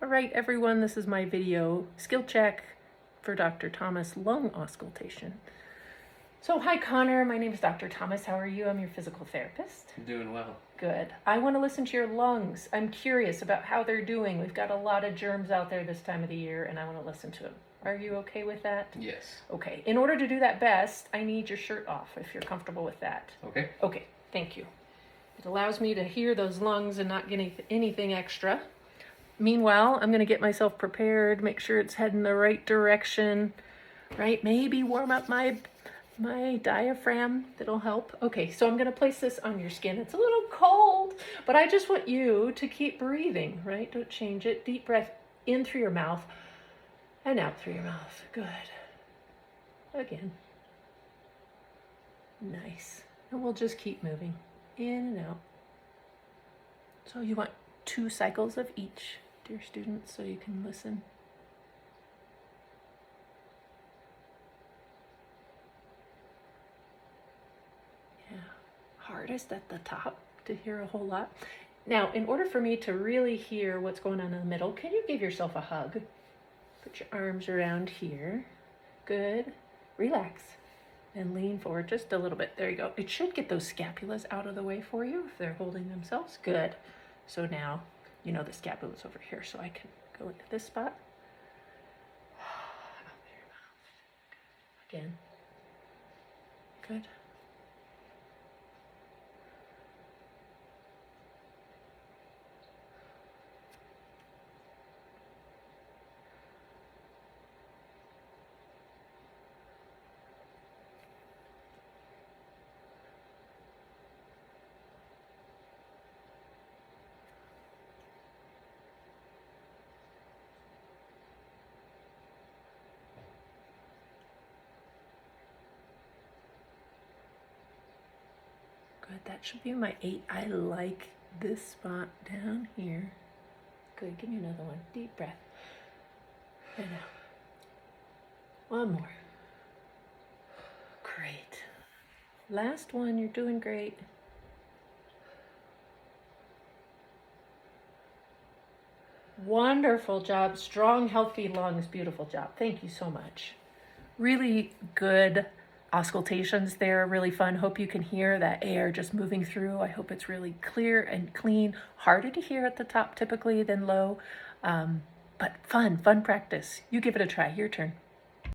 All right, everyone, this is my video skill check for Dr. Thomas lung auscultation. So hi, Connor. My name is Dr. Thomas. How are you? I'm your physical therapist. I'm doing well. Good. I want to listen to your lungs. I'm curious about how they're doing. We've got a lot of germs out there this time of the year, and I want to listen to them. Are you okay with that? Yes. Okay. In order to do that best, I need your shirt off, if you're comfortable with that. Okay. Okay. Thank you. It allows me to hear those lungs and not get anything extra. Meanwhile, I'm going to get myself prepared, make sure it's heading the right direction, right? Maybe warm up my diaphragm. That'll help. Okay, so I'm going to place this on your skin. It's a little cold, but I just want you to keep breathing, right? Don't change it. Deep breath in through your mouth and out through your mouth. Good. Again. Nice. And we'll just keep moving in and out. So you want 2 cycles of each, dear students, so you can listen. Yeah, hardest at the top to hear a whole lot. Now, in order for me to really hear what's going on in the middle, can you give yourself a hug? Put your arms around here. Good. Relax. And lean forward just a little bit. There you go. It should get those scapulas out of the way for you if they're holding themselves. Good. So now, you know the scapula's over here, so I can go into this spot. Out through your mouth. Again. Good. Good, that should be my 8. I like this spot down here. Good, give me another one. Deep breath. And out. One more. Great. Last one, you're doing great. Wonderful job. Strong, healthy lungs. Beautiful job. Thank you so much. Really good auscultations there, really fun. Hope you can hear that air just moving through. I hope it's really clear and clean. Harder to hear at the top typically than low, but fun practice. You give it a try. Your turn.